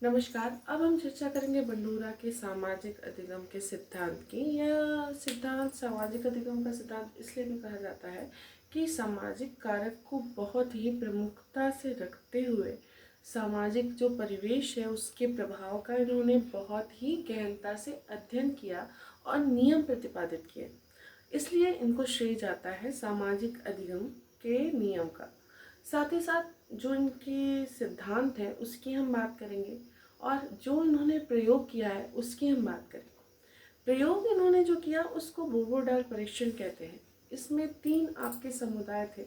नमस्कार। अब हम चर्चा करेंगे बंडूरा के सामाजिक अधिगम के सिद्धांत की। यह सिद्धांत सामाजिक अधिगम का सिद्धांत इसलिए भी कहा जाता है कि सामाजिक कारक को बहुत ही प्रमुखता से रखते हुए सामाजिक जो परिवेश है उसके प्रभाव का इन्होंने बहुत ही गहनता से अध्ययन किया और नियम प्रतिपादित किए। इसलिए इनको श्रेय जाता है सामाजिक अधिगम के नियम का। साथ ही साथ जो इनके सिद्धांत है उसकी हम बात करेंगे और जो इन्होंने प्रयोग किया है उसकी हम बात करेंगे। प्रयोग इन्होंने जो किया उसको बोबोडाल परीक्षण कहते हैं। इसमें 3 आपके समुदाय थे,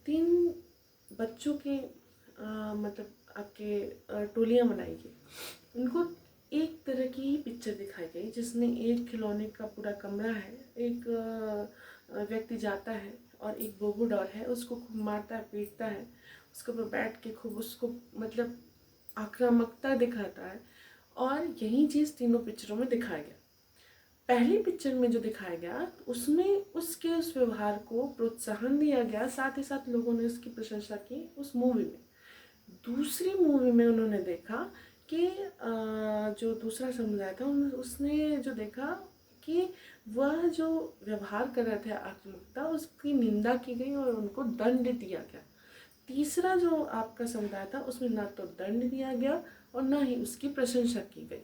3 बच्चों के मतलब आपके टोलियाँ बनाई गई। उनको एक तरह की पिक्चर दिखाई गई जिसमें एक खिलौने का पूरा कमरा है, एक व्यक्ति जाता है और एक बोबो डॉल है, उसको खूब मारता है, पीटता है, उसके ऊपर बैठ के खूब उसको मतलब आक्रामकता दिखाता है। और यही चीज़ तीनों पिक्चरों में दिखाया गया। पहली पिक्चर में जो दिखाया गया उसमें उसके उस व्यवहार को प्रोत्साहन दिया गया, साथ ही साथ लोगों ने उसकी प्रशंसा की उस मूवी में। दूसरी मूवी में उन्होंने देखा कि जो दूसरा समुदाय था उसने जो देखा कि वह जो व्यवहार कर रहे थे आक्रामकता, उसकी निंदा की गई और उनको दंड दिया गया। तीसरा जो आपका समुदाय था उसमें ना तो दंड दिया गया और ना ही उसकी प्रशंसा की गई।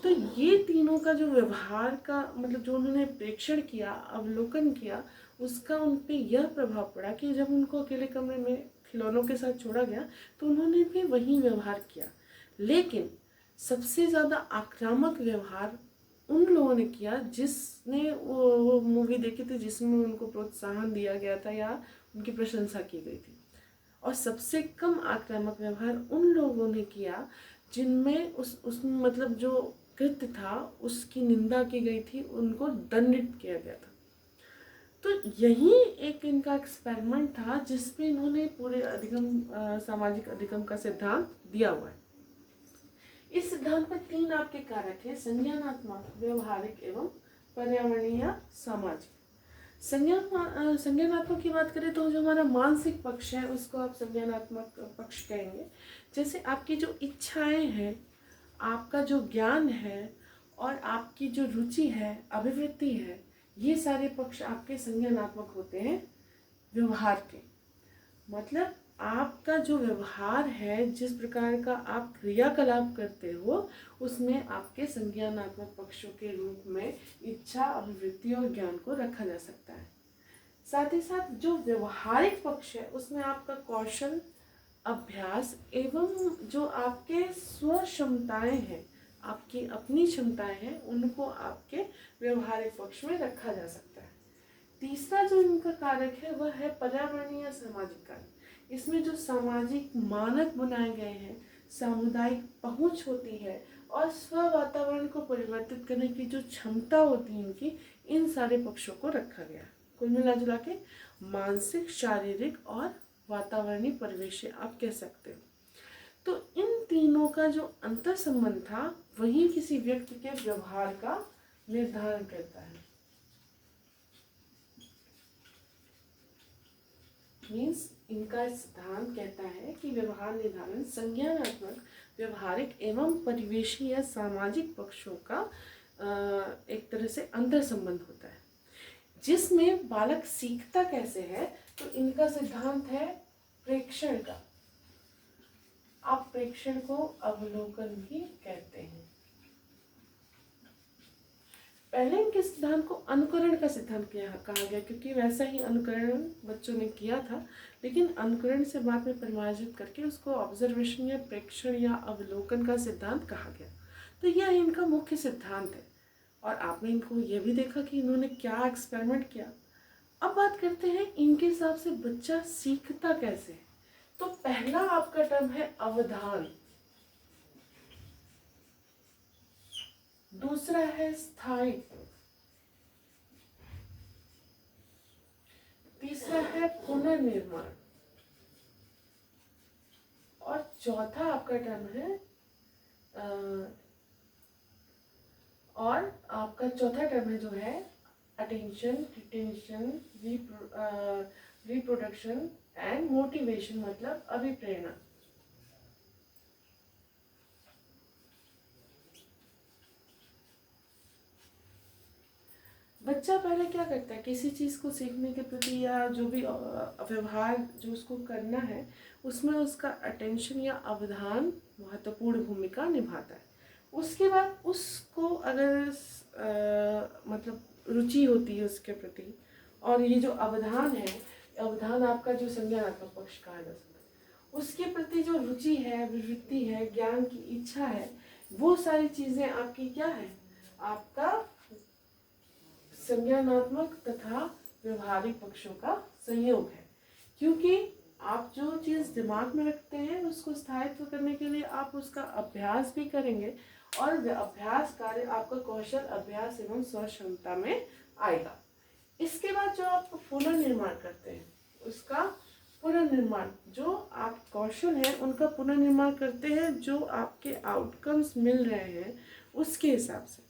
तो ये तीनों का जो व्यवहार का मतलब जो उन्होंने प्रेक्षण किया, अवलोकन किया, उसका उन पे यह प्रभाव पड़ा कि जब उनको अकेले कमरे में खिलौनों के साथ छोड़ा गया तो उन्होंने भी वही व्यवहार किया। लेकिन सबसे ज़्यादा आक्रामक व्यवहार उन लोगों ने किया जिसने वो मूवी देखी थी जिसमें उनको प्रोत्साहन दिया गया था या उनकी प्रशंसा की गई थी। और सबसे कम आक्रामक व्यवहार उन लोगों ने किया जिनमें उस मतलब जो कृत्य था उसकी निंदा की गई थी, उनको दंडित किया गया था। तो यही एक इनका एक्सपेरिमेंट था जिसमें इन्होंने पूरे सामाजिक अधिगम का सिद्धांत दिया हुआ है। इस सिद्धांत में 3 आपके कारक है: संज्ञानात्मक, व्यवहारिक एवं पर्यावरणीय या सामाजिक। संज्ञानात्मक की बात करें तो जो हमारा मानसिक पक्ष है उसको आप संज्ञानात्मक पक्ष कहेंगे। जैसे आपकी जो इच्छाएं हैं, आपका जो ज्ञान है और आपकी जो रुचि है, अभिवृत्ति है, ये सारे पक्ष आपके संज्ञानात्मक होते हैं। व्यवहार के मतलब आपका जो व्यवहार है, जिस प्रकार का आप क्रियाकलाप करते हो, उसमें आपके संज्ञानात्मक पक्षों के रूप में इच्छा, अभिवृत्ति और ज्ञान को रखा जा सकता है। साथ ही साथ जो व्यवहारिक पक्ष है उसमें आपका कौशल, अभ्यास एवं जो आपके स्व क्षमताएं हैं, आपकी अपनी क्षमताएं हैं, उनको आपके व्यवहारिक पक्ष में रखा जा सकता है। तीसरा जो इनका कारक है वह है पर्यावरणीय या सामाजिक कारक। इसमें जो सामाजिक मानक बनाए गए हैं, सामुदायिक पहुंच होती है और स्व वातावरण को परिवर्तित करने की जो क्षमता होती है इनकी, इन सारे पक्षों को रखा गया। कुल मिला जुला के मानसिक, शारीरिक और वातावरणीय परिवेश आप कह सकते हो। तो इन तीनों का जो अंतर संबंध था वही किसी व्यक्ति के व्यवहार का निर्धारण करता है। मीन्स इनका सिद्धांत कहता है कि व्यवहार निर्धारण संज्ञानात्मक, व्यवहारिक एवं परिवेशी या सामाजिक पक्षों का एक तरह से अंतर संबंध होता है। जिसमें बालक सीखता कैसे है, तो इनका सिद्धांत है प्रेक्षण का। आप प्रेक्षण को अवलोकन भी कहते हैं। पहले इनके सिद्धांत को अनुकरण का सिद्धांत कहा गया क्योंकि वैसा ही अनुकरण बच्चों ने किया था, लेकिन अनुकरण से बाद में परिमार्जित करके उसको ऑब्जर्वेशन या प्रेक्षण या अवलोकन का सिद्धांत कहा गया। तो यह इनका मुख्य सिद्धांत है। और आपने इनको यह भी देखा कि इन्होंने क्या एक्सपेरिमेंट किया। अब बात करते हैं इनके हिसाब से बच्चा सीखता कैसे है। तो पहला आपका टर्म है अवधान, दूसरा है स्थायित्व, तीसरा है पुनर्निर्माण और चौथा आपका टर्म है जो है attention, retention, reproduction and motivation, मतलब अभिप्रेरणा। बच्चा पहले क्या करता है, किसी चीज़ को सीखने के प्रति या जो भी व्यवहार जो उसको करना है उसमें उसका अटेंशन या अवधान महत्वपूर्ण भूमिका निभाता है। उसके बाद उसको अगर मतलब रुचि होती है उसके प्रति, और ये जो अवधान है, अवधान आपका जो संज्ञानात्मक पक्ष कहा जा सकता है, उसके प्रति जो रुचि है, विवृत्ति है, ज्ञान की इच्छा है, वो सारी चीज़ें आपकी क्या है, आपका संज्ञानात्मक तथा व्यवहारिक पक्षों का संयोग है। क्योंकि आप जो चीज़ दिमाग में रखते हैं उसको स्थायित्व करने के लिए आप उसका अभ्यास भी करेंगे, और अभ्यास कार्य आपका कौशल अभ्यास एवं स्वक्षमता में आएगा। इसके बाद जो आप पुनर्निर्माण करते हैं उसका पुनर्निर्माण, जो आप कौशल हैं उनका पुनर्निर्माण करते हैं जो आपके आउटकम्स मिल रहे हैं उसके हिसाब से,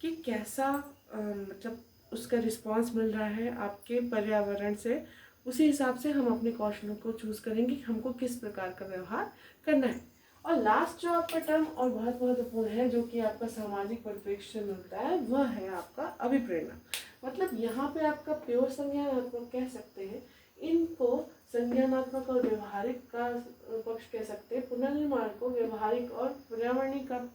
कि कैसा मतलब उसका रिस्पांस मिल रहा है आपके पर्यावरण से, उसी हिसाब से हम अपने कौशलों को चूज़ करेंगे कि हमको किस प्रकार का व्यवहार करना है। और लास्ट जो आपका टर्म और बहुत महत्वपूर्ण है जो कि आपका सामाजिक परिप्रेक्ष्य मिलता है, वह है आपका अभिप्रेरणा। मतलब यहाँ पे आपका प्योर संज्ञानात्मक कह सकते हैं, इनको संज्ञानात्मक और व्यवहारिक का पक्ष कह सकते हैं, पुनर्निर्माण को व्यवहारिक और पर्यावरणीय का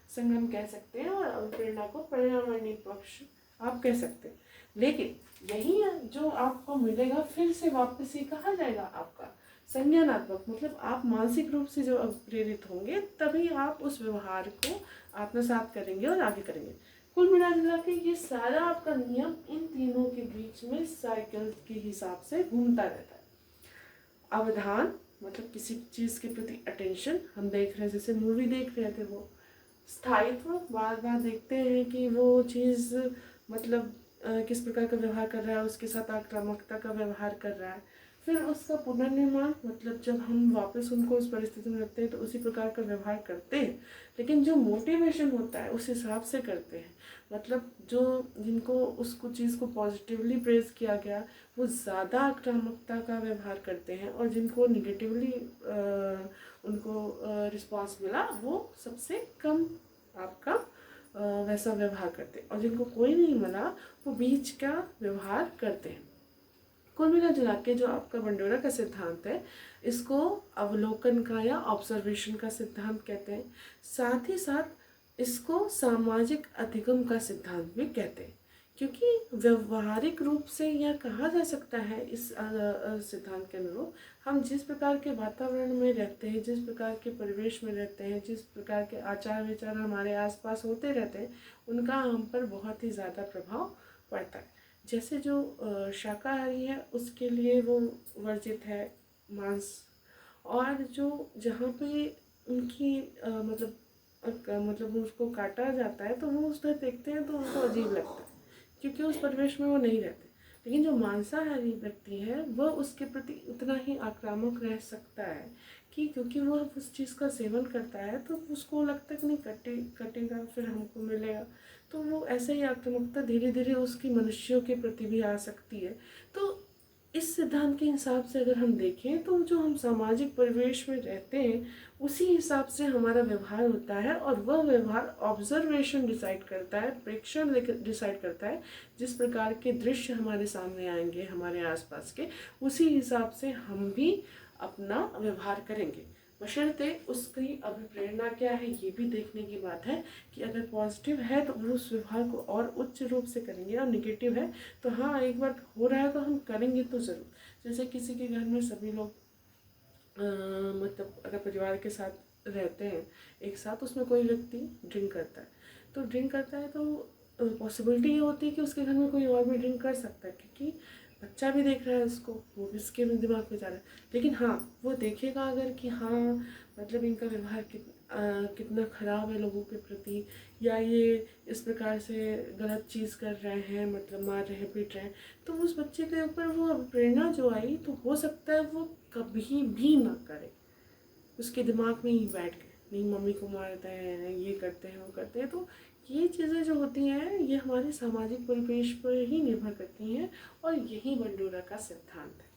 संगम कह सकते हैं, और अभिप्रेरणा को पर्यावरणीय पक्ष आप कह सकते हैं। लेकिन यही जो आपको मिलेगा फिर से वापस ही कहा जाएगा आपका संज्ञानात्मक, मतलब आप मानसिक रूप से जो प्रेरित होंगे तभी आप उस व्यवहार को आत्मसात करेंगे और आगे करेंगे। कुल मिला के ये सारा आपका नियम इन तीनों के बीच में साइकिल के हिसाब से घूमता रहता है। अवधान मतलब किसी चीज़ के प्रति अटेंशन, हम देख रहे हैं जैसे मूवी देख रहे थे, वो स्थायित्व, बार बार देखते हैं कि वो चीज़ मतलब किस प्रकार का व्यवहार कर रहा है, उसके साथ आक्रामकता का व्यवहार कर रहा है। फिर उसका पुनर्निर्माण, मतलब जब हम वापस उनको उस परिस्थिति में रखते हैं तो उसी प्रकार का व्यवहार करते हैं, लेकिन जो मोटिवेशन होता है उस हिसाब से करते हैं। मतलब जो जिनको उसको चीज़ को पॉजिटिवली प्रेज किया गया वो ज़्यादा आक्रामकता का व्यवहार करते हैं, और जिनको निगेटिवली उनको रिस्पांस मिला वो सबसे कम आपका वैसा व्यवहार करते हैं, और जिनको कोई नहीं मिला वो बीच का व्यवहार करते हैं। कुल मिला जुला के जो आपका बंडोरा का सिद्धांत है, इसको अवलोकन का या ऑब्जर्वेशन का सिद्धांत कहते हैं। साथ ही साथ इसको सामाजिक अधिगम का सिद्धांत भी कहते हैं, क्योंकि व्यवहारिक रूप से यह कहा जा सकता है इस सिद्धांत के अनुरूप, हम जिस प्रकार के वातावरण में रहते हैं, जिस प्रकार के परिवेश में रहते हैं, जिस प्रकार के आचार विचार हमारे आसपास होते रहते हैं, उनका हम पर बहुत ही ज़्यादा प्रभाव पड़ता है। जैसे जो शाकाहारी है उसके लिए वो वर्जित है मांस, और जो जहाँ पे उनकी मतलब उसको काटा जाता है तो वो उस तरह देखते हैं तो उनको अजीब लगता है, क्योंकि उस परिवेश में वो नहीं रहते। लेकिन जो मांसाहारी व्यक्ति है वह उसके प्रति उतना ही आक्रामक रह सकता है कि क्योंकि वह उस चीज़ का सेवन करता है तो उसको लगता है कि नहीं कटेगा फिर हमको मिलेगा, तो वो ऐसे ही आक्रामकता धीरे धीरे उसकी मनुष्यों के प्रति भी आ सकती है। तो इस सिद्धांत के हिसाब से अगर हम देखें तो जो हम सामाजिक परिवेश में रहते हैं उसी हिसाब से हमारा व्यवहार होता है, और वह व्यवहार ऑब्जर्वेशन डिसाइड करता है, प्रेक्षण डिसाइड करता है। जिस प्रकार के दृश्य हमारे सामने आएंगे हमारे आसपास के, उसी हिसाब से हम भी अपना व्यवहार करेंगे, बशर्ते उसकी अभिप्रेरणा क्या है ये भी देखने की बात है कि अगर पॉजिटिव है तो वो उस व्यवहार को और उच्च रूप से करेंगे, और निगेटिव है तो हाँ एक बार हो रहा है तो हम करेंगे तो ज़रूर। जैसे किसी के घर में सभी लोग मतलब अगर परिवार के साथ रहते हैं एक साथ, उसमें कोई व्यक्ति ड्रिंक करता है, तो ड्रिंक करता है तो पॉसिबिलिटी ये होती है कि उसके घर में कोई और भी ड्रिंक कर सकता है, क्योंकि बच्चा भी देख रहा है उसको, वो भी उसके भी दिमाग में जा रहा है। लेकिन हाँ वो देखेगा अगर कि हाँ मतलब इनका व्यवहार कितना ख़राब है लोगों के प्रति, या ये इस प्रकार से गलत चीज़ कर रहे हैं, मतलब मार रहे हैं पीट रहे हैं, तो उस बच्चे के ऊपर वो प्रेरणा जो आई तो हो सकता है वो कभी भी ना करे, उसके दिमाग में ही बैठ गए नहीं मम्मी को मारते हैं, ये करते हैं, वो करते हैं। तो ये चीज़ें जो होती हैं ये हमारे सामाजिक परिवेश पर ही निर्भर करती हैं, और यही बंडोरा का सिद्धांत है।